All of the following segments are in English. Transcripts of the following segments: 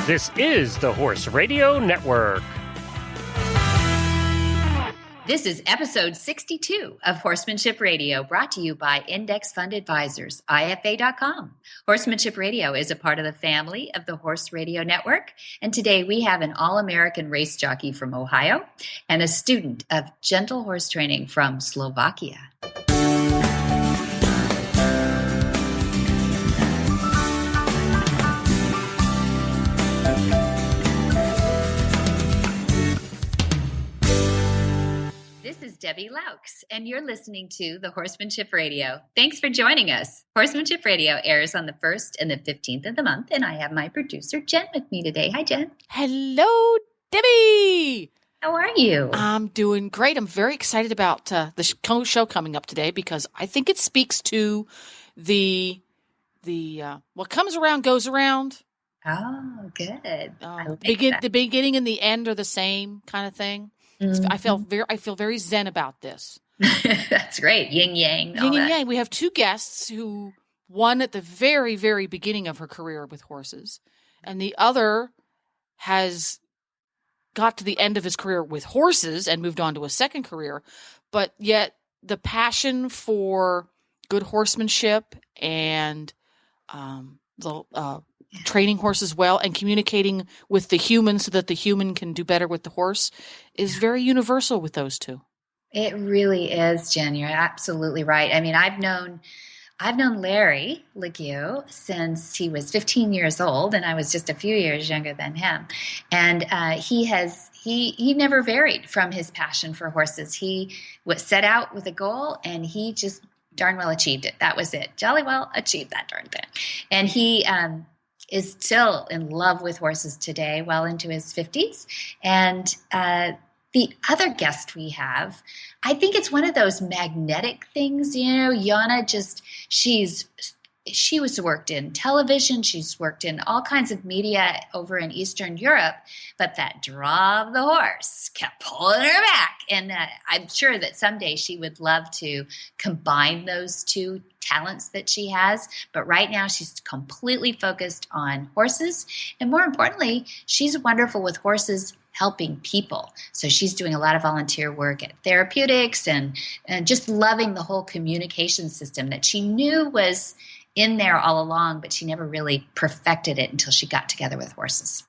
This is the Horse Radio Network. This is episode 62 of Horsemanship Radio, brought to you by Index Fund Advisors, IFA.com. Horsemanship Radio is a part of the family of the Horse Radio Network, and today we have an all-American race jockey from Ohio and a student of gentle horse training from Slovakia. This is Debbie Laux, and you're listening to the Horsemanship Radio. Thanks for joining us. Horsemanship Radio airs on the 1st and the 15th of the month, and I have my producer, Jen, with me today. Hi, Jen. Hello, Debbie. How are you? I'm doing great. I'm very excited about the show coming up today because I think it speaks to the what comes around goes around. Oh, good. The beginning and the end are the same kind of thing. Mm-hmm. I feel very zen about this. That's great. Yin yang. Yin and yang. We have two guests who, one at the very, very beginning of her career with horses, and the other has got to the end of his career with horses and moved on to a second career. But yet the passion for good horsemanship and training horses well and communicating with the human so that the human can do better with the horse is very universal with those two. It really is, Jen. You're absolutely right. I mean, I've known Larry LaGue since he was 15 years old, and I was just a few years younger than him. And he never varied from his passion for horses. He was set out with a goal, and he just darn well achieved it. That was it. Jolly well achieved that darn thing. And he is still in love with horses today, well into his 50s. And the other guest we have, I think it's one of those magnetic things, Jana she was worked in television. She's worked in all kinds of media over in Eastern Europe, but that draw of the horse kept pulling her back. And I'm sure that someday she would love to combine those two talents that she has. But right now she's completely focused on horses. And more importantly, she's wonderful with horses helping people. So she's doing a lot of volunteer work at therapeutics and just loving the whole communication system that she knew was in there all along, but she never really perfected it until she got together with horses.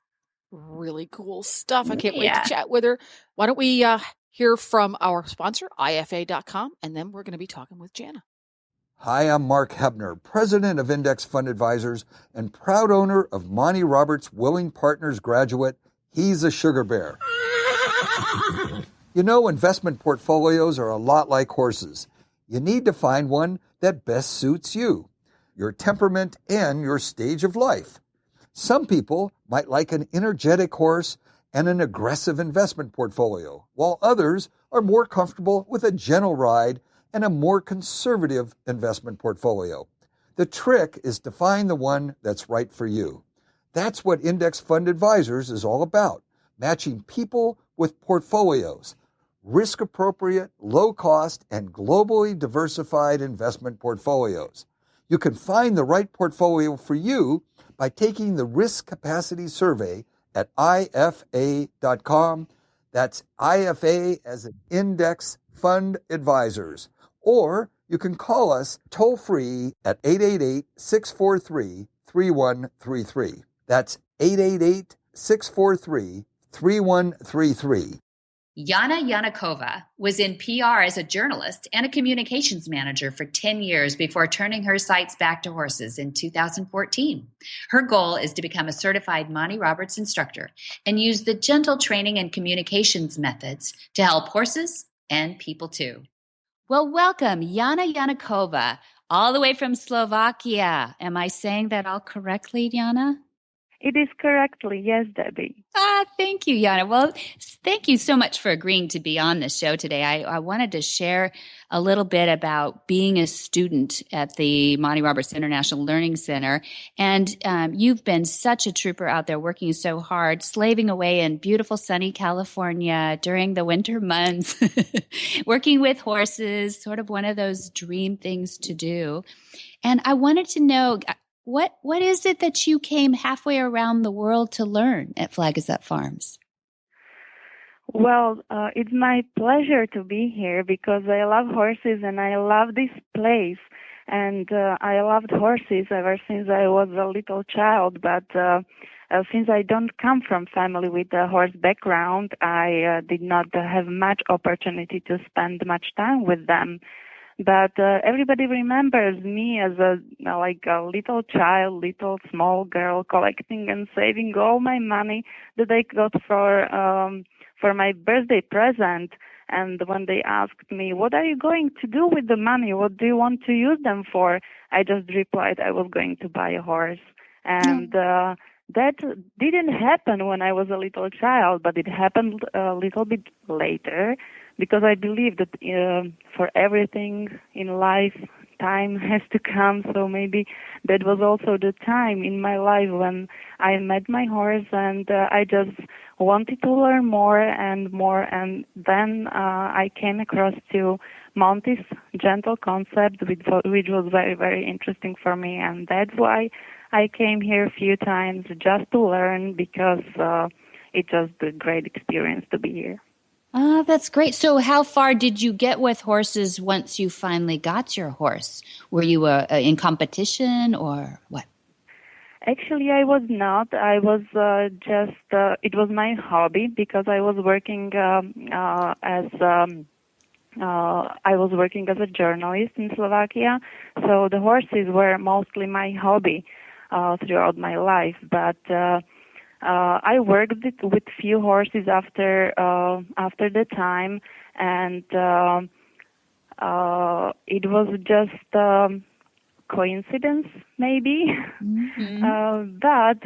Really cool stuff. I can't wait to chat with her. Why don't we hear from our sponsor, IFA.com, and then we're going to be talking with Jana. Hi, I'm Mark Hebner, president of Index Fund Advisors and proud owner of Monty Roberts' Willing Partners graduate. He's a sugar bear. Investment portfolios are a lot like horses. You need to find one that best suits you, your temperament, and your stage of life. Some people might like an energetic horse and an aggressive investment portfolio, while others are more comfortable with a gentle ride and a more conservative investment portfolio. The trick is to find the one that's right for you. That's what Index Fund Advisors is all about, matching people with portfolios, risk-appropriate, low-cost, and globally diversified investment portfolios. You can find the right portfolio for you by taking the Risk Capacity Survey at IFA.com. That's IFA as an Index Fund Advisors. Or you can call us toll-free at 888-643-3133. That's 888-643-3133. Jana Yanakova was in PR as a journalist and a communications manager for 10 years before turning her sights back to horses in 2014. Her goal is to become a certified Monty Roberts instructor and use the gentle training and communications methods to help horses and people too. Well, welcome, Jana Yanakova, all the way from Slovakia. Am I saying that all correctly, Jana? It is correctly, yes, Debbie. Thank you, Jana. Well, thank you so much for agreeing to be on the show today. I wanted to share a little bit about being a student at the Monty Roberts International Learning Center. And you've been such a trooper out there working so hard, slaving away in beautiful sunny California during the winter months, working with horses, sort of one of those dream things to do. And I wanted to know, What is it that you came halfway around the world to learn at Flag is Up Farms? Well, it's my pleasure to be here because I love horses and I love this place. And I loved horses ever since I was a little child. But since I don't come from family with a horse background, I did not have much opportunity to spend much time with them. But everybody remembers me as a little child, little small girl, collecting and saving all my money that I got for my birthday present. And when they asked me, "What are you going to do with the money? What do you want to use them for?" I just replied I was going to buy a horse. And that didn't happen when I was a little child, but it happened a little bit later. Because I believe that for everything in life, time has to come. So maybe that was also the time in my life when I met my horse, and I just wanted to learn more and more. And then I came across to Monty's gentle concept, which was very, very interesting for me. And that's why I came here a few times just to learn, because it's just a great experience to be here. Oh, that's great. So how far did you get with horses once you finally got your horse? Were you in competition or what? Actually, I was not. I was it was my hobby because I was working as a journalist in Slovakia. So the horses were mostly my hobby throughout my life. But I worked with few horses after the time, and it was just coincidence, maybe. Mm-hmm. But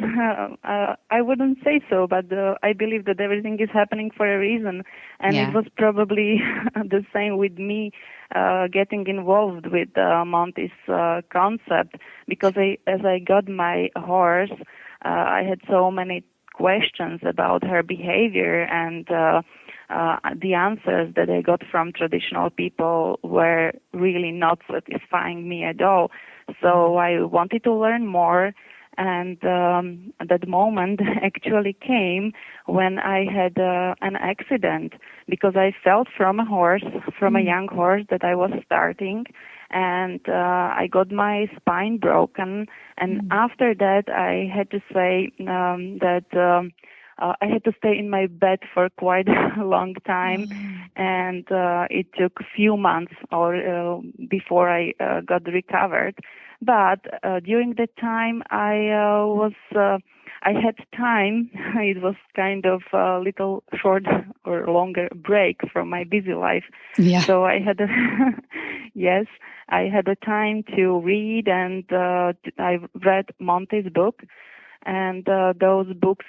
I wouldn't say so. But I believe that everything is happening for a reason, and it was probably the same with me getting involved with Monty's concept, because as I got my horse, I had so many questions about her behavior, and the answers that I got from traditional people were really not satisfying me at all. So I wanted to learn more, and that moment actually came when I had an accident, because I fell from a young horse that I was starting, and I got my spine broken. And after that, I had to say that I had to stay in my bed for quite a long time, and it took a few months before I got recovered. But during that time, I had time. It was kind of a little short or longer break from my busy life. Yeah. So I had yes, I had the time to read, and I read Monty's book. And those books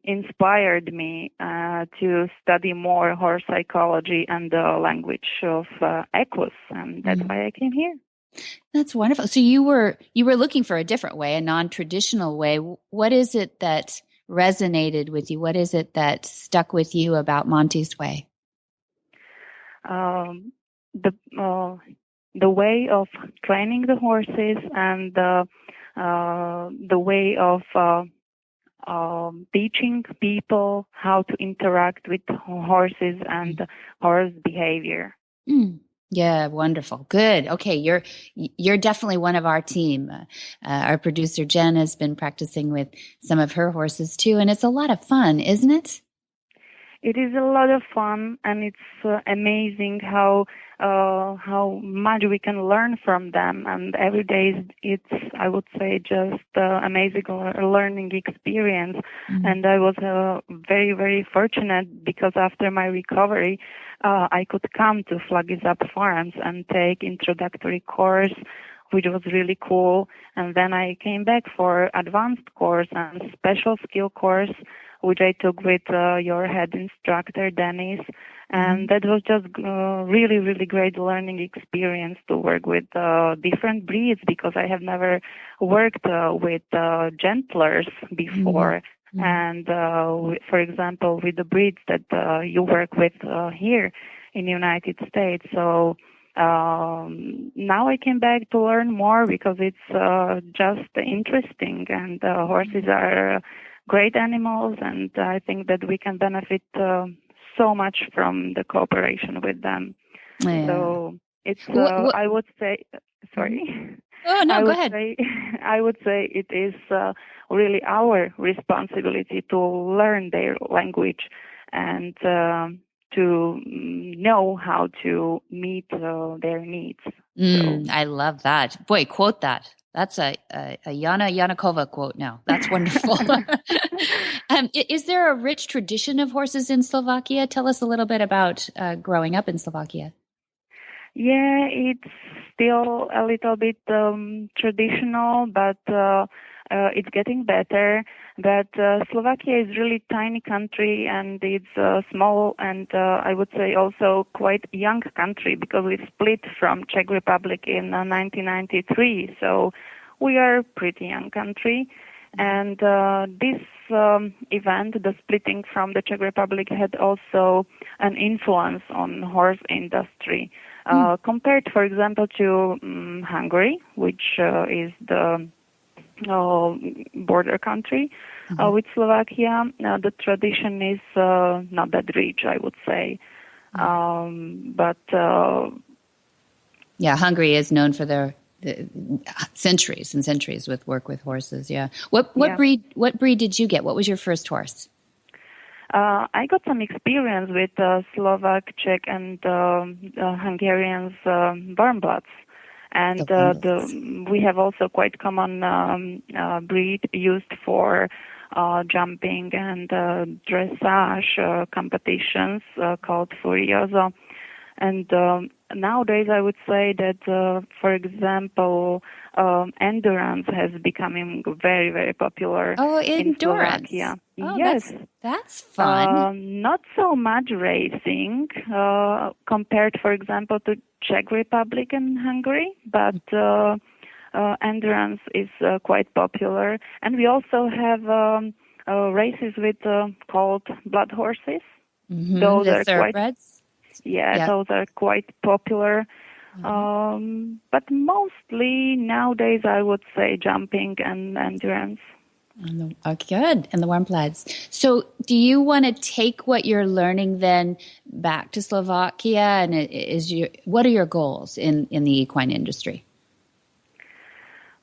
inspired me to study more horse psychology and the language of equus, and that's why I came here. That's wonderful. So you were looking for a different way, a non-traditional way. What is it that resonated with you? What is it that stuck with you about Monty's way? The way of training the horses, and the way of teaching people how to interact with horses and horse behavior. Yeah, wonderful. Good. Okay, you're definitely one of our team. Our producer Jen has been practicing with some of her horses too, and it's a lot of fun, isn't it? It is a lot of fun, and it's amazing how much we can learn from them. And every day it's, I would say, just amazing learning experience. And I was very, very fortunate, because after my recovery, I could come to Flag is Up Farms and take introductory course, which was really cool. And then I came back for advanced course and special skill course, which I took with your head instructor, Dennis. And that was just really, really great learning experience to work with different breeds, because I have never worked with gentlers before. And, for example, with the breeds that you work with here in the United States. So now I came back to learn more because it's just interesting, and horses are great animals, and I think that we can benefit so much from the cooperation with them. Yeah. So it's, I would say, sorry. Oh, no, go ahead. I would say it is really our responsibility to learn their language and to know how to meet their needs. I love that. Boy, quote that. That's a Jana Yanakova quote now. That's wonderful. Is there a rich tradition of horses in Slovakia? Tell us a little bit about growing up in Slovakia. Yeah, it's still a little bit traditional, but it's getting better. But Slovakia is really tiny country, and it's small, and I would say also quite young country because we split from Czech Republic in 1993. So we are a pretty young country. And this event, the splitting from the Czech Republic, had also an influence on horse industry. Compared, for example, to Hungary, which is the border country with Slovakia, the tradition is not that rich, I would say. But Hungary is known for their centuries and centuries with work with horses. Yeah. What breed did you get? What was your first horse? I got some experience with Slovak, Czech, and Hungarians warmbloods. And we have also quite common breed used for jumping and dressage competitions called Furioso. And nowadays I would say that, for example, endurance has become very, very popular in Slovakia. Oh, yes. That's fun. Not so much racing compared, for example, to Czech Republic and Hungary, but endurance is quite popular. And we also have races with called blood horses. Those are thoroughbreds? Those are quite popular. But mostly nowadays I would say jumping and endurance. Good. And the warm plaids. So do you want to take what you're learning then back to Slovakia? And what are your goals in the equine industry?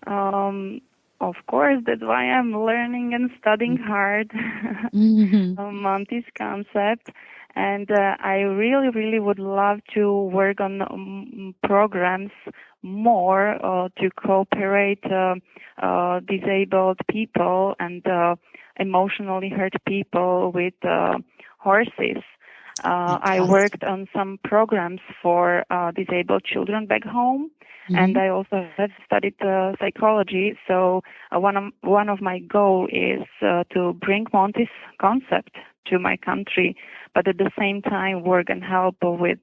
Of course, that's why I'm learning and studying hard on this concept. And I really, really would love to work on programs more to cooperate disabled people and emotionally hurt people with horses. I worked on some programs for disabled children back home. And I also have studied psychology. So one of my goal is to bring Monty's concept to my country, but at the same time work and help with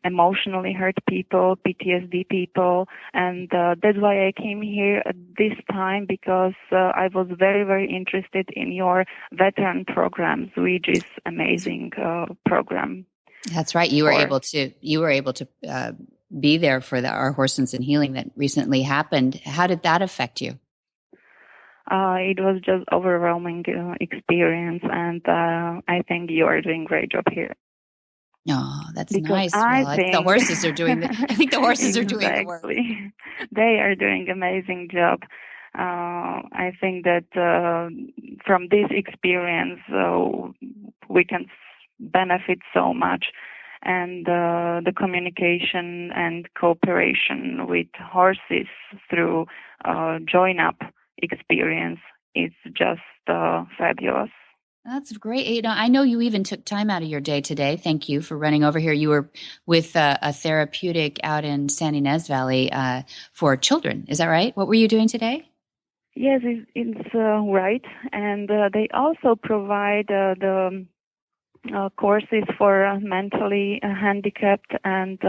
emotionally hurt people, PTSD people. And that's why I came here at this time, because I was very, very interested in your veteran programs, which is amazing program. That's right. You were able to be there for our Horses in Healing that recently happened. How did that affect you? It was just overwhelming experience, and I think you are doing a great job here. Oh, that's nice. I think the horses are doing the work. They are doing amazing job. I think that from this experience we can benefit so much. And the communication and cooperation with horses through join-up experience is just fabulous. That's great. I know you even took time out of your day today. Thank you for running over here. You were with a therapeutic out in San Ynez Valley for children. Is that right? What were you doing today? Yes, it's right. And they also provide the courses for mentally handicapped and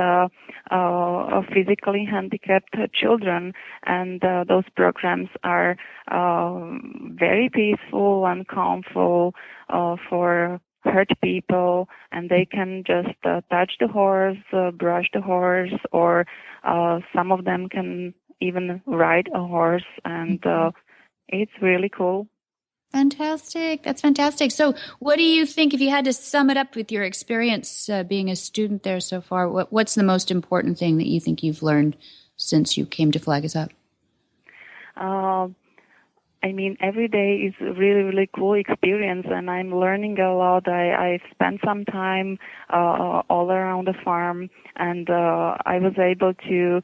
physically handicapped children, and those programs are very peaceful and calmful for hurt people, and they can just touch the horse, brush the horse, or some of them can even ride a horse, and it's really cool. Fantastic. That's fantastic. So what do you think, if you had to sum it up with your experience being a student there so far, what's the most important thing that you think you've learned since you came to Flag Us Up? I mean, every day is a really, really cool experience, and I'm learning a lot. I spent some time all around the farm, and I was able to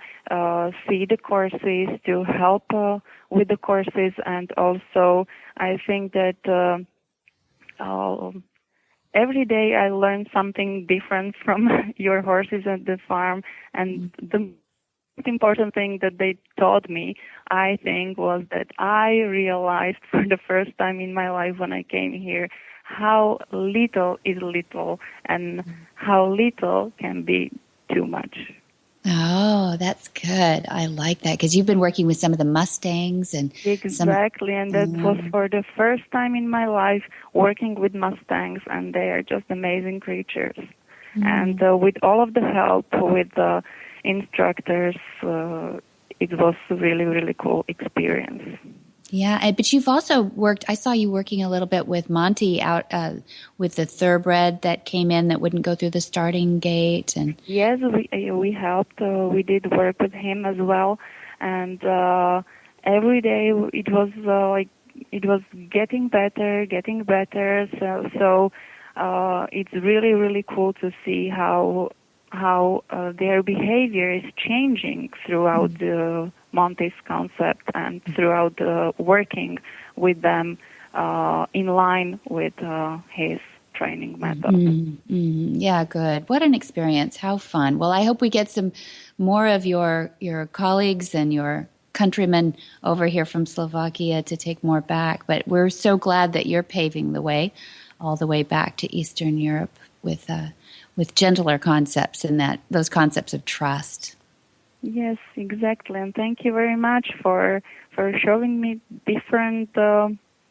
see the courses, to help with the courses, and also I think that every day I learn something different from your horses at the farm, and the most important thing that they taught me, I think, was that I realized for the first time in my life when I came here how little is little and how little can be too much. Oh, that's good. I like that, because you've been working with some of the Mustangs and exactly, and that was for the first time in my life working with Mustangs, and they are just amazing creatures. And with all of the help with the instructors, it was a really, really cool experience. Yeah, but you've also worked, I saw you working a little bit with Monty out with the thoroughbred that came in that wouldn't go through the starting gate. And yes, we helped. We did work with him as well, and every day it was it was getting better. So it's really, really cool to see how their behavior is changing throughout the Monty's concept and throughout working with them in line with his training method. Yeah, good. What an experience. How fun. Well, I hope we get some more of your colleagues and your countrymen over here from Slovakia to take more back. But we're so glad that you're paving the way all the way back to Eastern Europe with gentler concepts and those concepts of trust. Yes, exactly. And thank you very much for showing me different,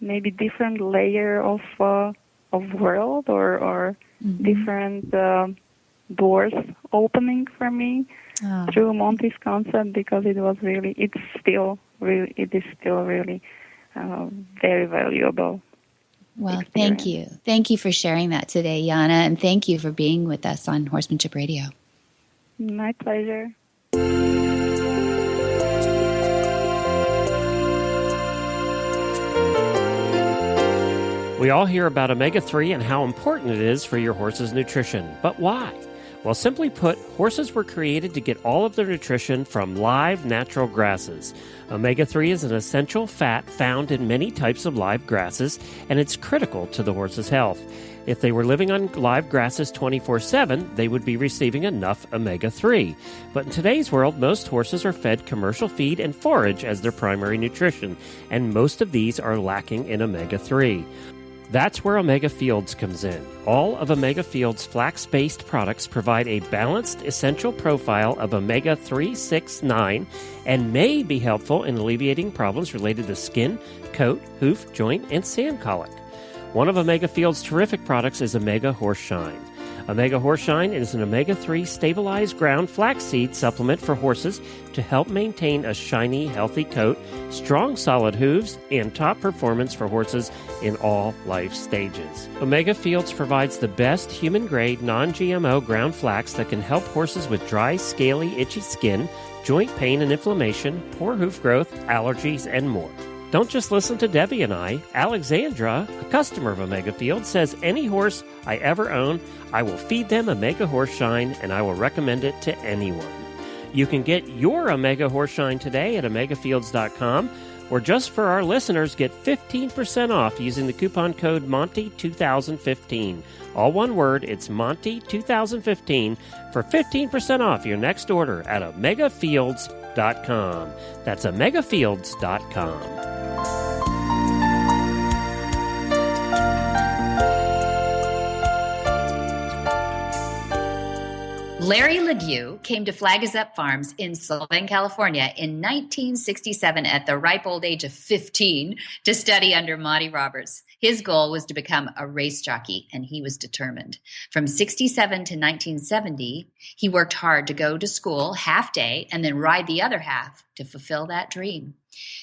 maybe different layer of world or different doors opening for me through Monty's concept, because it is still really very valuable. Well, experience. thank you. Thank you for sharing that today, Jana, and thank you for being with us on Horsemanship Radio. My pleasure. We all hear about omega-3 and how important it is for your horse's nutrition. But why? Well, simply put, horses were created to get all of their nutrition from live, natural grasses. Omega-3 is an essential fat found in many types of live grasses, and it's critical to the horse's health. If they were living on live grasses 24/7, they would be receiving enough omega-3. But in today's world, most horses are fed commercial feed and forage as their primary nutrition, and most of these are lacking in omega-3. That's where Omega Fields comes in. All of Omega Fields' flax-based products provide a balanced, essential profile of omega-3, 6, 9, and may be helpful in alleviating problems related to skin, coat, hoof, joint, and sand colic. One of Omega Fields' terrific products is Omega Horseshine. Omega Horseshine is an omega-3 stabilized ground flaxseed supplement for horses to help maintain a shiny, healthy coat, strong, solid hooves, and top performance for horses in all life stages. Omega Fields provides the best human-grade, non-GMO ground flax that can help horses with dry, scaly, itchy skin, joint pain and inflammation, poor hoof growth, allergies, and more. Don't just listen to Debbie and I. Alexandra, a customer of Omega Fields, says any horse I ever own, I will feed them Omega Horseshine, and I will recommend it to anyone. You can get your Omega Horseshine today at omegafields.com, or just for our listeners, get 15% off using the coupon code Monty2015. All one word, it's Monty2015 for 15% off your next order at omegafields.com. That's omegafields.com. Larry LaGue came to Flag Us Up Farms in Sylvan, California in 1967 at the ripe old age of 15 to study under Monty Roberts. His goal was to become a race jockey, and he was determined. From 67 to 1970, he worked hard to go to school half day and then ride the other half to fulfill that dream.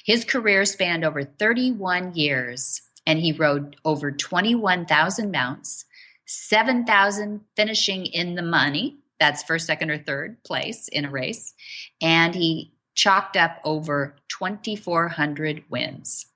His career spanned over 31 years, and he rode over 21,000 mounts, 7,000 finishing in the money. That's first, second, or third place in a race. And he chalked up over 2,400 wins.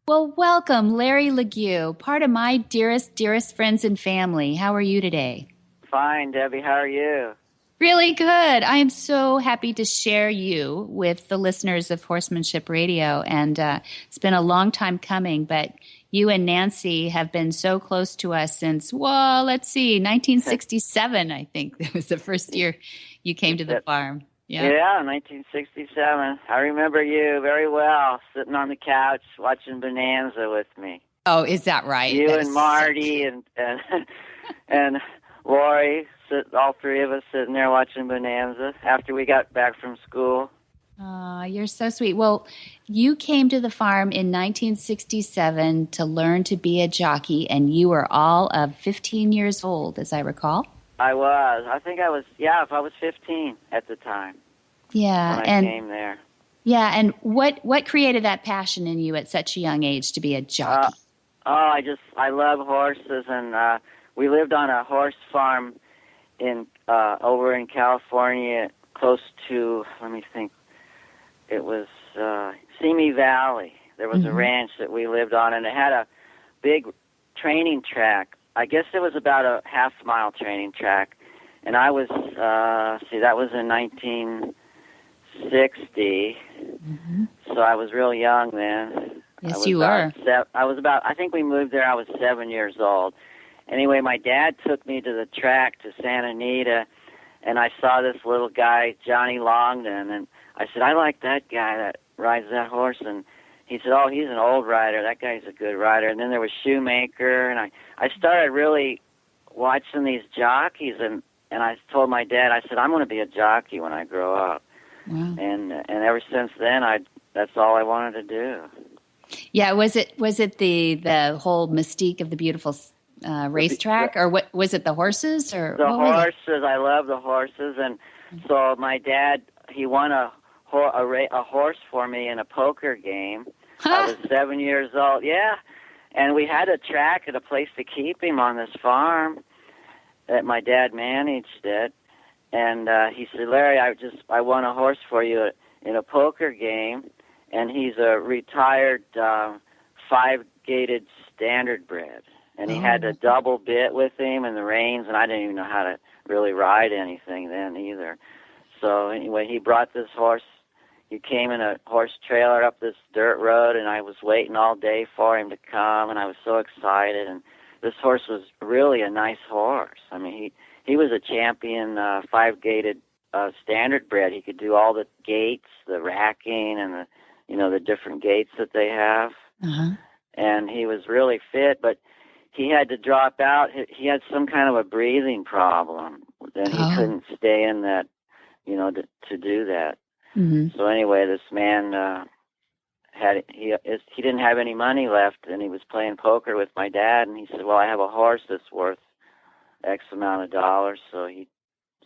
Well, welcome, Larry LaGue, part of my dearest friends and family. How are you today? Fine, Debbie. How are you? Really good. I am so happy to share you with the listeners of Horsemanship Radio. And it's been a long time coming, but you and Nancy have been so close to us since, 1967, I think. That was the first year you came to the farm. Yeah, 1967. I remember you very well, sitting on the couch watching Bonanza with me. Oh, is that right? You and Marty and Lori, all three of us sitting there watching Bonanza after we got back from school. Oh, you're so sweet. Well, you came to the farm in 1967 to learn to be a jockey, and you were all of 15 years old, as I recall. I was. I think I was, if I was 15 at the time. Yeah. When I came there. Yeah, and what created that passion in you at such a young age to be a jockey? I love horses, and we lived on a horse farm over in California, close to, let me think, it was Simi Valley. There was a ranch that we lived on, and it had a big training track. I guess it was about a half-mile training track, and I was, that was in 1960, so I was real young then. Yes, you were. I think we moved there, I was 7 years old. Anyway, my dad took me to the track to Santa Anita, and I saw this little guy, Johnny Longden, and I said, I like that guy that rides that horse, and he said, oh, he's an old rider. That guy's a good rider. And then there was Shoemaker, and I started really watching these jockeys, and I told my dad, I said, I'm going to be a jockey when I grow up. Wow. And ever since then, that's all I wanted to do. Yeah, was it the whole mystique of the beautiful racetrack, or what was it? The horses, or the horses? I love the horses, and so my dad, he won a horse for me in a poker game. I was 7 years old. Yeah, and we had a track and a place to keep him on this farm that my dad managed it. And he said, Larry, I won a horse for you in a poker game, and he's a retired 5-gated standardbred. And he had a double bit with him and the reins, and I didn't even know how to really ride anything then either. So anyway, he brought this horse. He came in a horse trailer up this dirt road, and I was waiting all day for him to come, and I was so excited. And this horse was really a nice horse. I mean, he was a champion 5-gated standardbred. He could do all the gaits, the racking, and the different gaits that they have. And he was really fit, but he had to drop out. He had some kind of a breathing problem. Then he couldn't stay in that, to do that. So anyway, this man he didn't have any money left, and he was playing poker with my dad, and he said, well, I have a horse that's worth X amount of dollars, so he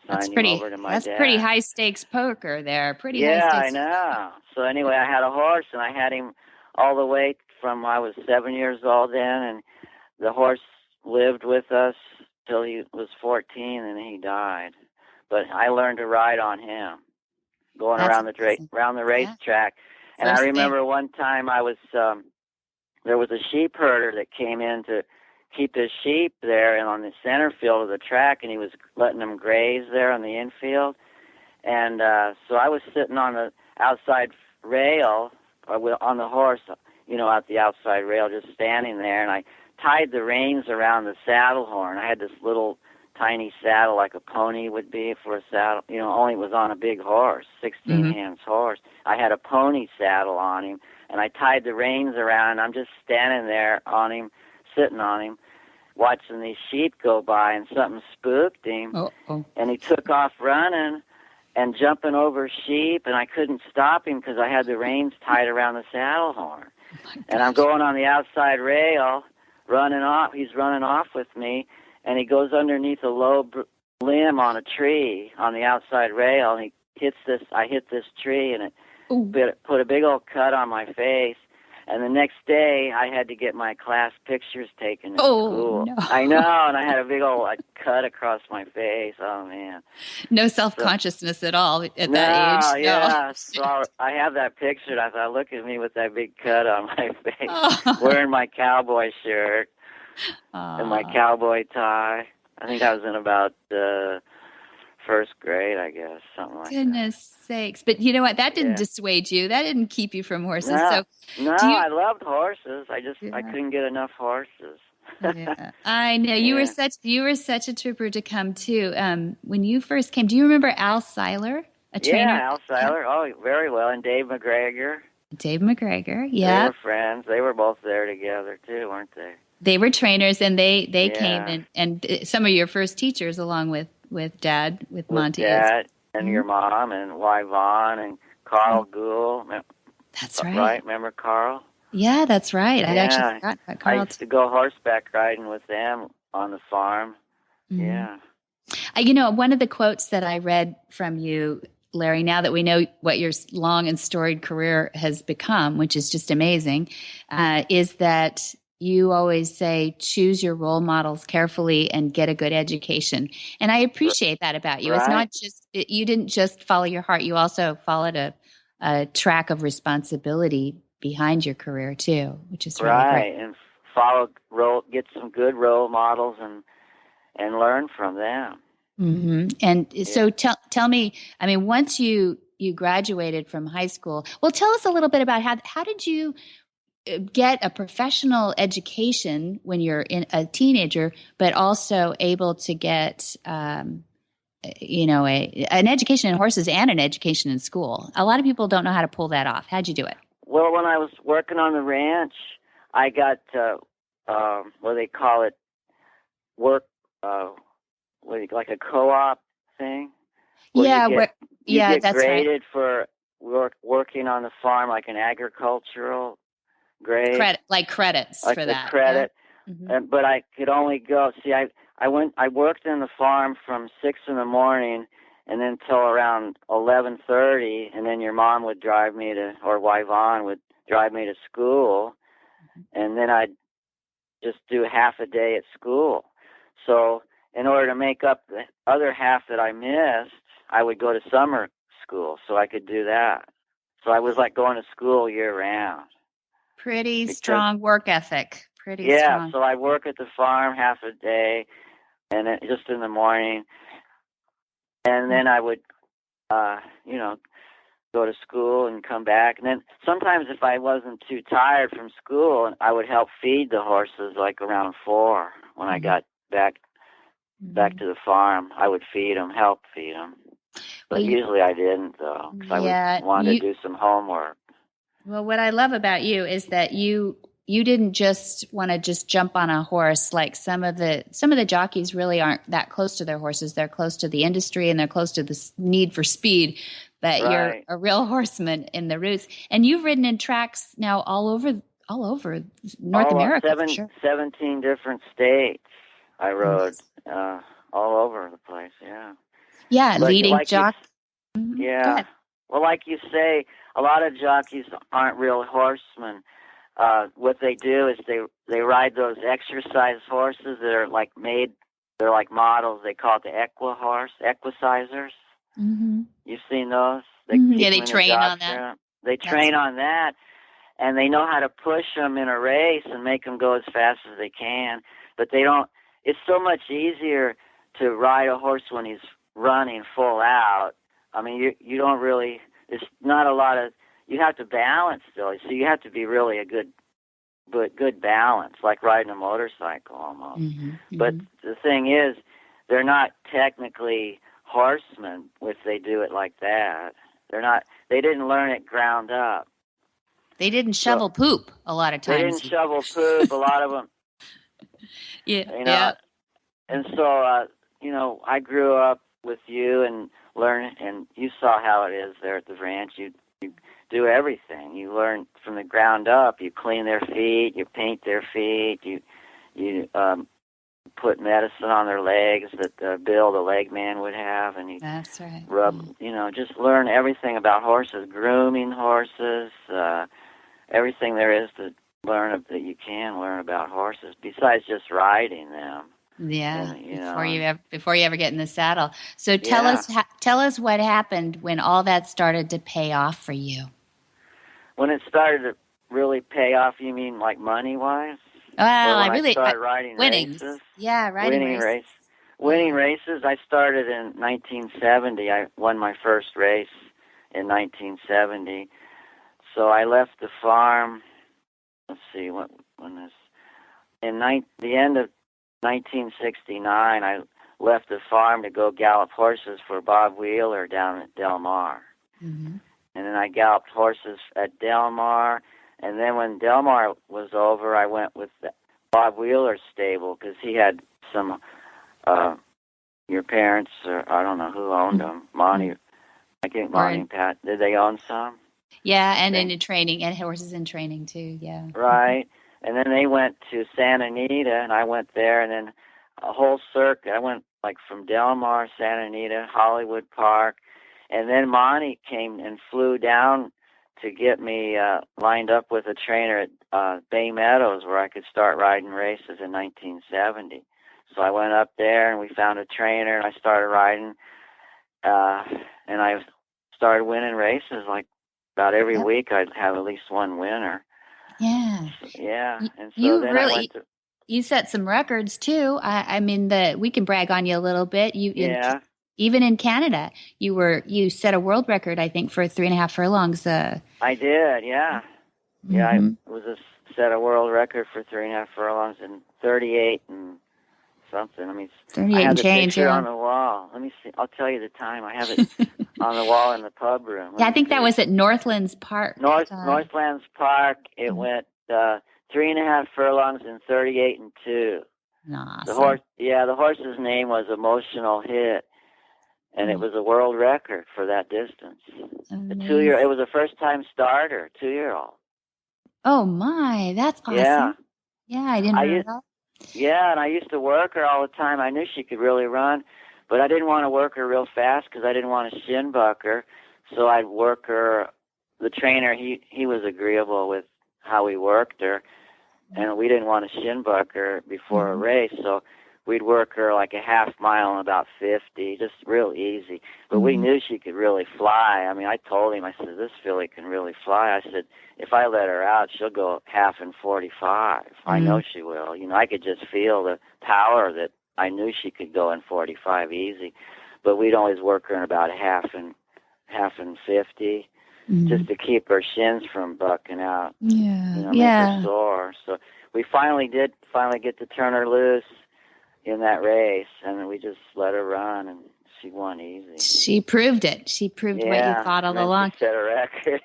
signed him over to my dad. That's pretty high stakes poker there. High stakes. Yeah, I know. So anyway, I had a horse, and I had him all the way from I was 7 years old then, and the horse lived with us till he was 14, and he died. But I learned to ride on him, going around the racetrack. And I remember one time I was there was a sheep herder that came in to keep his sheep there and on the center field of the track, and he was letting them graze there on the infield. And so I was sitting on the outside rail on the horse, out the outside rail, just standing there, and I tied the reins around the saddle horn. I had this little tiny saddle like a pony would be for a saddle, only it was on a big horse, 16 hands horse. I had a pony saddle on him, and I tied the reins around, and I'm just standing there on him, sitting on him, watching these sheep go by, and something spooked him, and he took off running and jumping over sheep, and I couldn't stop him because I had the reins tied around the saddle horn. And I'm going on the outside rail running off. He's running off with me, and he goes underneath a low limb on a tree on the outside rail, and he hits this. I hit this tree, and it put a big old cut on my face. And the next day, I had to get my class pictures taken at school. No. I know, and I had a big old cut across my face. Oh, man. No self-consciousness at all at that age. Yeah. So I have that picture, and I thought, look at me with that big cut on my face, wearing my cowboy shirt and my cowboy tie. I think I was in about first grade, I guess, something like that. Goodness sakes. But you know what? That didn't dissuade you. That didn't keep you from horses. No, So I loved horses. I couldn't get enough horses. Yeah. I know. You were such a trooper to come too. When you first came, do you remember Al Seiler, a trainer? Yeah, Al Seiler. Oh, very well. And Dave McGregor. Dave McGregor, yeah. They were friends. They were both there together too, weren't they? They were trainers, and they came and some of your first teachers, along with Dad, with Monty. Dad and your mom and Y. Vaughn and Carl Gould. That's right. Right? Remember Carl? Yeah, that's right. I'd actually forgotten about Carl. I used to go horseback riding with them on the farm. Mm-hmm. Yeah. You know, one of the quotes that I read from you, Larry, now that we know what your long and storied career has become, which is just amazing, is that you always say, choose your role models carefully and get a good education. And I appreciate that about you. Right. It's not just, you didn't just follow your heart. You also followed a track of responsibility behind your career too, which is really great. And get some good role models and learn from them. Mm-hmm. And so tell me, I mean, once you graduated from high school, well, tell us a little bit about how did you get a professional education when you're a teenager, but also able to get, an education in horses and an education in school. A lot of people don't know how to pull that off. How'd you do it? Well, when I was working on the ranch, I got, what they call it, like a co-op thing. You get graded right. for working on the farm, like an agricultural grade, credits like for that. Credit, yeah. Mm-hmm. But I could only go. See, I worked in the farm from 6 a.m. and then till around 11:30, and then your mom would drive me or Yvonne would drive me to school, and then I'd just do half a day at school. So in order to make up the other half that I missed, I would go to summer school so I could do that. So I was like going to school year round. Pretty strong work ethic. Pretty strong. Yeah, so I work at the farm half a day, and then just in the morning, and then I would, go to school and come back. And then sometimes if I wasn't too tired from school, I would help feed the horses like around 4 when I got back to the farm. I would help feed them. But usually I didn't, though, because I wanted to do some homework. Well, what I love about you is that you didn't just want to just jump on a horse like some of the jockeys really aren't that close to their horses. They're close to the industry and they're close to the need for speed. But You're a real horseman in the roots, and you've ridden in tracks now all over North America. 17 different states. I rode all over the place. Yeah. Yeah, but leading jock. Yeah. Well, like you say, a lot of jockeys aren't real horsemen. What they do is they ride those exercise horses that are they're like models. They call it the equicizers. Mm-hmm. You've seen those? They train on that. They train on that, and they know how to push them in a race and make them go as fast as they can. But they don't. It's so much easier to ride a horse when he's running full out. I mean, you don't really. It's not a lot of. You have to balance still. So you have to be really a good balance, like riding a motorcycle almost. Mm-hmm. But the thing is, they're not technically horsemen if they do it like that. They're not. They didn't learn it ground up. They didn't shovel poop a lot of times. They didn't shovel poop. A lot of them. Yeah. And so, I grew up with you and learned, and you saw how it is there at the ranch. You do everything. You learn from the ground up. You clean their feet. You paint their feet. you put medicine on their legs that Bill, the leg man, would have, and he'd That's right. rub, just learn everything about horses, grooming horses, everything there is to learn that you can learn about horses besides just riding them. Yeah, And, before you ever get in the saddle. So tell us what happened when all that started to pay off for you. When it started to really pay off, you mean like money-wise? Well, I started riding winnings. races. Yeah, riding races. Winning races. I started in 1970. I won my first race in 1970. So I left the farm. Let's see when this. The end of 1969, I left the farm to go gallop horses for Bob Wheeler down at Del Mar. Mm-hmm. And then I galloped horses at Del Mar. And then when Del Mar was over, I went with Bob Wheeler's stable because he had some, your parents, or I don't know who owned them. Monty, I think Monty and Pat, did they own some? Yeah, and in training, and horses in training too, yeah. Right. And then they went to Santa Anita, and I went there, and then a whole circuit. I went like from Del Mar, Santa Anita, Hollywood Park, and then Monty came and flew down to get me lined up with a trainer at Bay Meadows where I could start riding races in 1970. So I went up there and we found a trainer and I started riding and I started winning races like about every week. I'd have at least one winner. Yeah. Yeah. And so you then really, you set some records too. I mean, we can brag on you a little bit. Even in Canada, you set a world record, I think, for 3.5 furlongs. I did, yeah. Mm-hmm. Yeah, I was set a world record for 3.5 furlongs in 38 and something. I mean, 38 I have and the change, picture on the wall. Let me see. I'll tell you the time. I have it on the wall in the pub room. I think that was at Northlands Park. Northlands Park. It went 3.5 furlongs in 38 and 2. Awesome. The horse's name was Emotional Hit. And it was a world record for that distance. Amazing. It was a first-time starter, 2-year-old. Oh my, that's awesome. Yeah, I didn't know that. Yeah, and I used to work her all the time. I knew she could really run, but I didn't want to work her real fast because I didn't want to shin buck her. So I'd work her. The trainer, he was agreeable with how we worked her, and we didn't want to shin buck her before a race, so we'd work her like a half mile in about 50, just real easy. But we knew she could really fly. I mean, I told him, I said, this filly can really fly. I said, if I let her out, she'll go half in 45. I know she will. I could just feel the power that I knew she could go in 45 easy. But we'd always work her in about half in 50, just to keep her shins from bucking out. Yeah. Make her sore. So we finally get to turn her loose in that race, and we just let her run, and she won easy. She proved it. She proved what you thought all along. She set a record.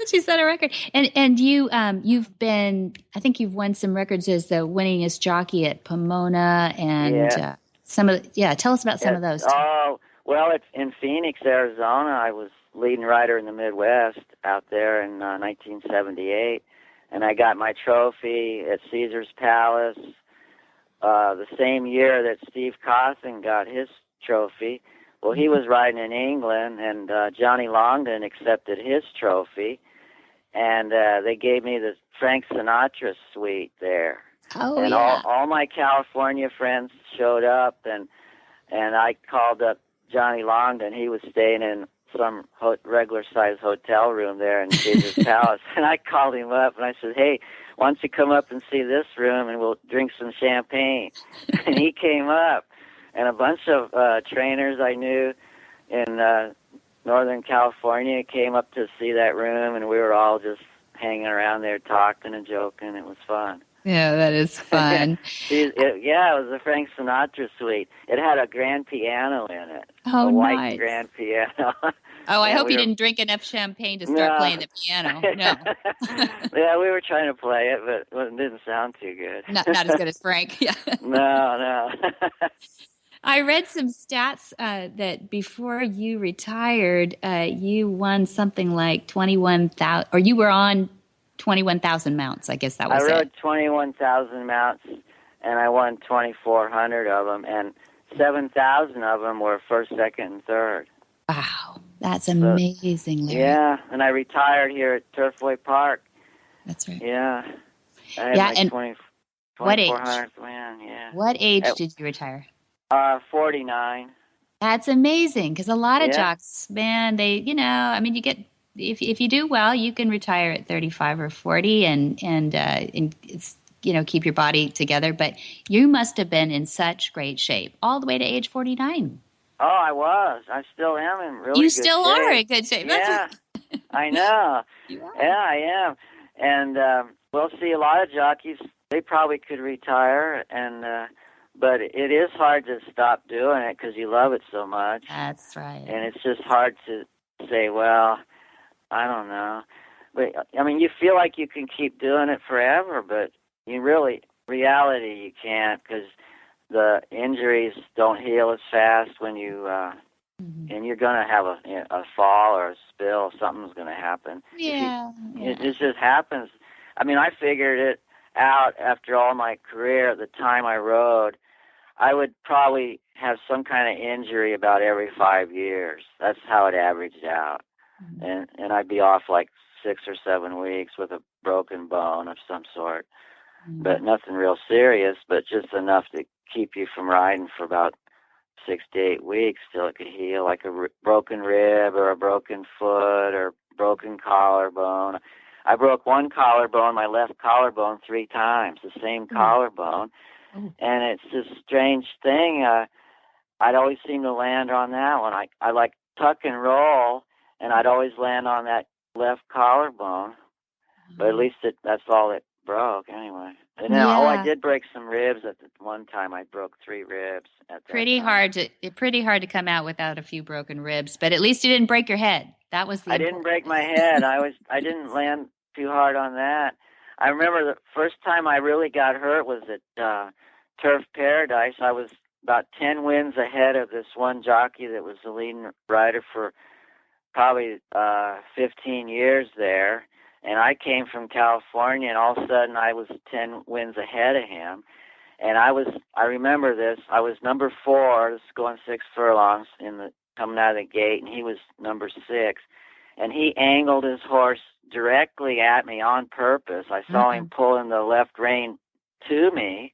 She set a record. And you've been, I think you've won some records as the winningest jockey at Pomona and tell us about some of those. Oh, well, in Phoenix, Arizona, I was leading rider in the Midwest out there in 1978, and I got my trophy at Caesar's Palace the same year that Steve Cawthon got his trophy. Well, he was riding in England, and Johnny Longden accepted his trophy, and they gave me the Frank Sinatra suite there. Oh, and all my California friends showed up, and I called up Johnny Longden. He was staying in some regular-sized hotel room there in Caesar's Palace, and I called him up, and I said, hey, why don't you come up and see this room, and we'll drink some champagne. And he came up, and a bunch of trainers I knew in Northern California came up to see that room, and we were all just hanging around there talking and joking. It was fun. Yeah, that is fun. It was a Frank Sinatra suite. It had a grand piano in it. Oh, a white nice. Grand piano. Oh, I hope you didn't drink enough champagne to start playing the piano. No. Yeah, we were trying to play it, but it didn't sound too good. Not as good as Frank. Yeah. No. I read some stats that before you retired, you won something like 21,000, or you were on 21,000 mounts. I guess that was it. I rode 21,000 mounts and I won 2,400 of them, and 7,000 of them were first, second, and third. Wow, that's amazing, Larry. Yeah, and I retired here at Turfway Park. That's right. Yeah. I had Yeah, my and 2,400th win, yeah. What age did you retire? 49. That's amazing, because a lot of Yeah. jocks, man, they, you get, if you do well, you can retire at 35 or 40 and it's, keep your body together. But you must have been in such great shape all the way to age 49. Oh, I was. I still am in really You good shape. still are in good shape. Yeah, I know. You are. Yeah, I am. And we'll see a lot of jockeys, they probably could retire, but it is hard to stop doing it because you love it so much. That's right. And it's just hard to say, well, I don't know. But, I mean, you feel like you can keep doing it forever, but reality, you can't, because the injuries don't heal as fast when you, and you're going to have a fall or a spill. Something's going to happen. Yeah. It just happens. I mean, I figured it out after all my career. At the time I rode, I would probably have some kind of injury about every 5 years. That's how it averaged out. And I'd be off like 6 or 7 weeks with a broken bone of some sort. But nothing real serious, but just enough to keep you from riding for about 6 to 8 weeks till it could heal, like a broken rib or a broken foot or broken collarbone. I broke one collarbone, my left collarbone, 3 times, the same collarbone. And it's this strange thing. I'd always seem to land on that one. I like tuck and roll, and I'd always land on that left collarbone. But at least that's all it broke anyway. And then, I did break some ribs at the one time. I broke 3 ribs at that pretty time. pretty hard to come out without a few broken ribs, but at least you didn't break your head. That was I didn't break my head. I didn't land too hard on that. I remember the first time I really got hurt was at Turf Paradise. I was about 10 wins ahead of this one jockey that was the leading rider for probably 15 years there. And I came from California, and all of a sudden I was 10 wins ahead of him. And I remember this, I was number 4, this is going 6 furlongs coming out of the gate, and he was number 6. And he angled his horse directly at me on purpose. I saw him pulling the left rein to me,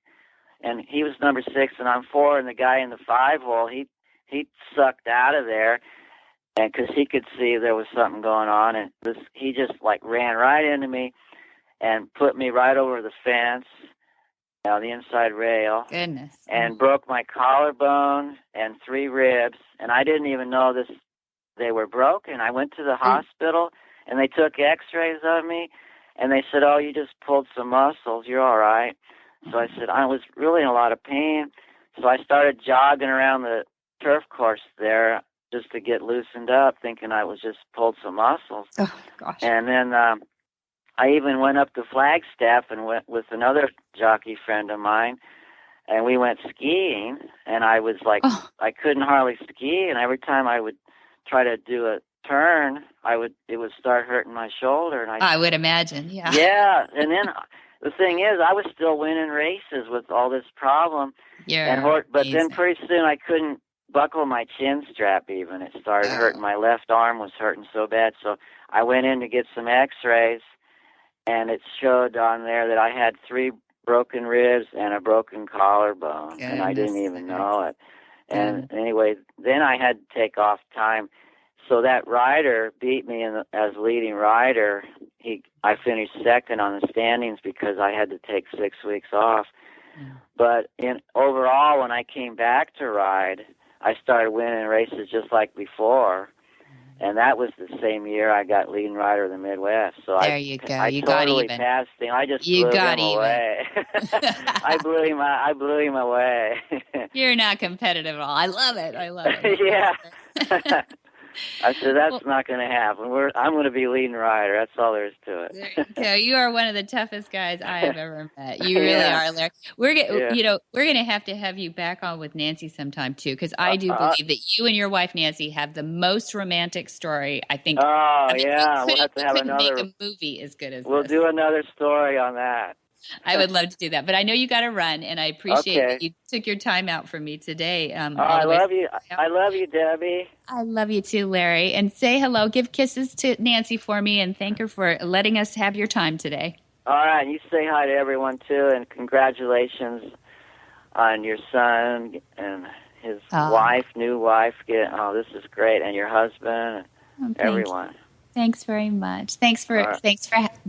and he was number 6, and I'm 4, and the guy in the 5-hole, he sucked out of there. And because he could see there was something going on, and he just ran right into me and put me right over the fence, the inside rail. Goodness. And broke my collarbone and 3 ribs, and I didn't even know they were broken. I went to the hospital, and they took X-rays of me, and they said, "Oh, you just pulled some muscles. You're all right." So I said, I was really in a lot of pain. So I started jogging around the turf course there, just to get loosened up, thinking I was just pulled some muscles. Oh, gosh. And then I even went up to Flagstaff and went with another jockey friend of mine, and we went skiing, and I was I couldn't hardly ski, and every time I would try to do a turn, it would start hurting my shoulder. And I would imagine, yeah. Yeah, and then the thing is, I was still winning races with all this problem. But then pretty soon I couldn't buckle my chin strap even. It started hurting. My left arm was hurting so bad. So I went in to get some x-rays, and it showed on there that I had 3 broken ribs and a broken collarbone. And I didn't even know it. And anyway, then I had to take off time. So that rider beat me as leading rider. I finished second on the standings because I had to take 6 weeks off. But overall, when I came back to ride, I started winning races just like before, and that was the same year I got leading rider of the Midwest. So there you go. I totally passed him. I just blew him away. I blew him away. You're not competitive at all. I love it. Yeah. I said, that's not going to happen. I'm going to be leading rider. That's all there is to it. There you go. You are one of the toughest guys I have ever met. You really are, Larry. We're going to have you back on with Nancy sometime too, because I do believe that you and your wife Nancy have the most romantic story. I think. Oh, yeah. We'll have to have another. Make a movie as good as We'll this. do another story on that. I would love to do that. But I know you got to run, and I appreciate that you took your time out for me today. I love you. I love you, Debbie. I love you too, Larry. And say hello. Give kisses to Nancy for me, and thank her for letting us have your time today. All right. And you say hi to everyone, too, and congratulations on your son and his new wife. This is great. And your husband, everyone. Thanks very much. Thanks for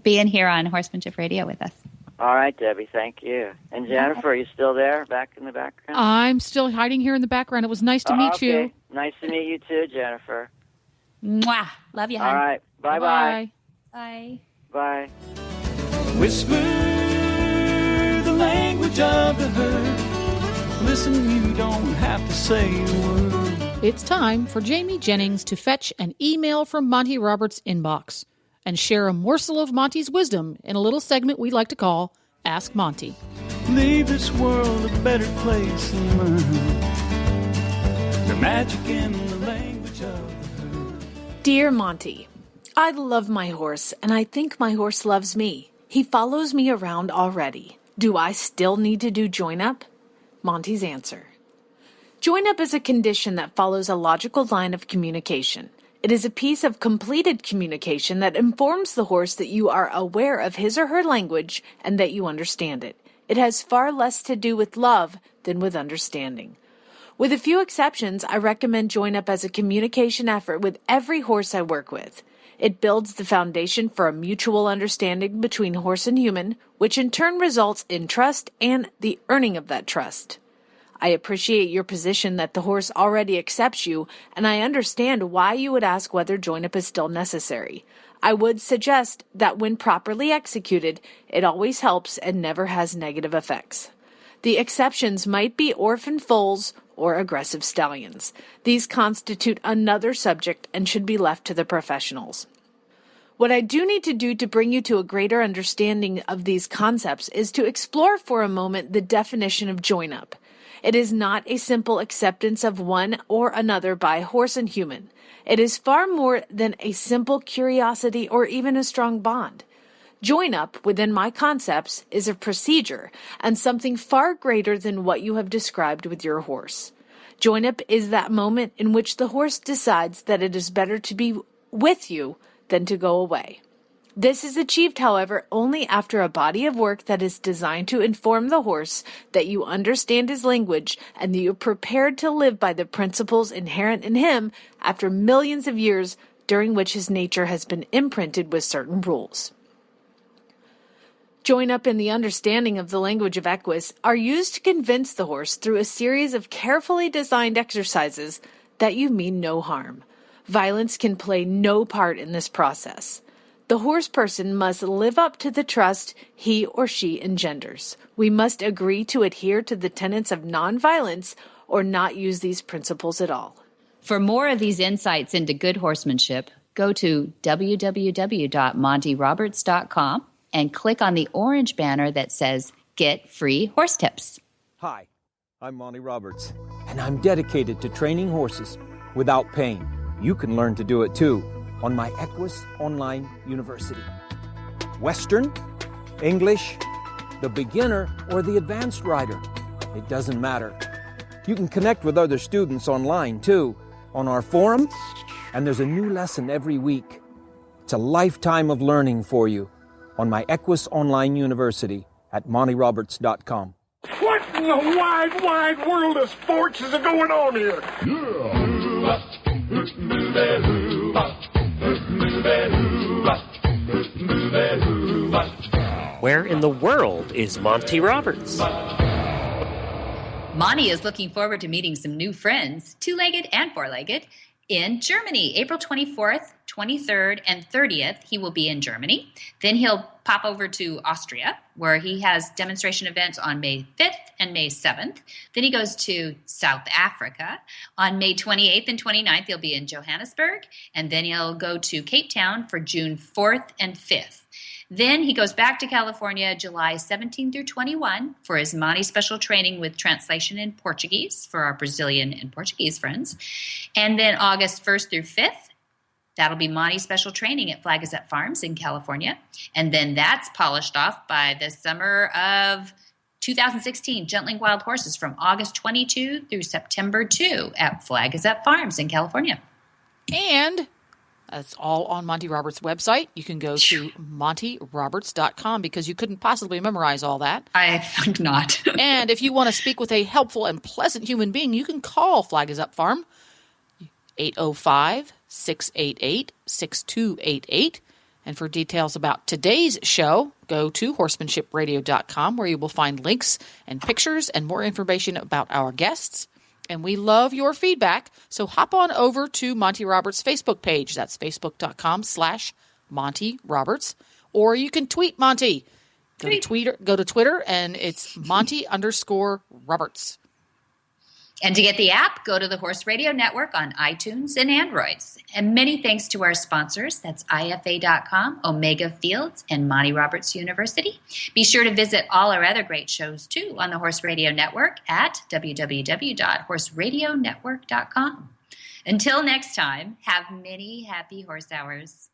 being here on Horsemanship Radio with us. All right, Debbie, thank you. And Jennifer, are you still there, back in the background? I'm still hiding here in the background. It was nice to meet you. Nice to meet you too, Jennifer. Mwah. Love you, hon. All right. Bye-bye. Bye. Bye. Whisper the language of the herd. Listen, you don't have to say a word. It's time for Jamie Jennings to fetch an email from Monty Roberts' inbox and share a morsel of Monty's wisdom in a little segment we like to call Ask Monty. Leave this world a better place than mine. The magic in the language of the herd. Dear Monty, I love my horse, and I think my horse loves me. He follows me around already. Do I still need to do join-up? Monty's answer. Join-up is a condition that follows a logical line of communication. It is a piece of completed communication that informs the horse that you are aware of his or her language and that you understand it. It has far less to do with love than with understanding. With a few exceptions, I recommend join-up as a communication effort with every horse I work with. It builds the foundation for a mutual understanding between horse and human, which in turn results in trust and the earning of that trust. I appreciate your position that the horse already accepts you, and I understand why you would ask whether join-up is still necessary. I would suggest that when properly executed, it always helps and never has negative effects. The exceptions might be orphan foals or aggressive stallions. These constitute another subject and should be left to the professionals. What I do need to do to bring you to a greater understanding of these concepts is to explore for a moment the definition of join-up. It is not a simple acceptance of one or another by horse and human. It is far more than a simple curiosity or even a strong bond. Join-up, within my concepts, is a procedure and something far greater than what you have described with your horse. Join-up is that moment in which the horse decides that it is better to be with you than to go away. This is achieved, however, only after a body of work that is designed to inform the horse that you understand his language and that you are prepared to live by the principles inherent in him after millions of years during which his nature has been imprinted with certain rules. Join-up and the understanding of the language of equus are used to convince the horse through a series of carefully designed exercises that you mean no harm. Violence can play no part in this process. The horse person must live up to the trust he or she engenders. We must agree to adhere to the tenets of nonviolence or not use these principles at all. For more of these insights into good horsemanship, go to www.montyroberts.com and click on the orange banner that says Get Free Horse Tips. Hi, I'm Monty Roberts, and I'm dedicated to training horses without pain. You can learn to do it too on my Equus Online University. Western, English, the beginner, or the advanced rider. It doesn't matter. You can connect with other students online too, on our forum, and there's a new lesson every week. It's a lifetime of learning for you on my Equus Online University at montyroberts.com. What in the wide, wide world of sports is going on here? Where in the world is Monty Roberts? Monty is looking forward to meeting some new friends, two-legged and four-legged, in Germany, April 24th, 23rd, and 30th. He will be in Germany. Then he'll pop over to Austria, where he has demonstration events on May 5th and May 7th. Then he goes to South Africa. On May 28th and 29th, he'll be in Johannesburg. And then he'll go to Cape Town for June 4th and 5th. Then he goes back to California July 17 through 21 for his Monty special training with translation in Portuguese for our Brazilian and Portuguese friends. And then August 1st through 5th, That'll be Monty's special training at Flag Gazette Farms in California. And then that's polished off by the summer of 2016, Gentling Wild Horses from August 22 through September 2 at Flag Gazette Farms in California. And that's all on Monty Roberts' website. You can go to montyroberts.com because you couldn't possibly memorize all that. I think not. And if you want to speak with a helpful and pleasant human being, you can call Flag Is Up Farm, 805-688-6288. And for details about today's show, go to horsemanshipradio.com where you will find links and pictures and more information about our guests. And we love your feedback, so hop on over to Monty Roberts' Facebook page. That's facebook.com/Monty Roberts. Or you can tweet Monty. Go to Twitter, and it's Monty_Roberts. And to get the app, go to the Horse Radio Network on iTunes and Androids. And many thanks to our sponsors. That's IFA.com, Omega Fields, and Monty Roberts University. Be sure to visit all our other great shows, too, on the Horse Radio Network at www.horseradionetwork.com. Until next time, have many happy horse hours.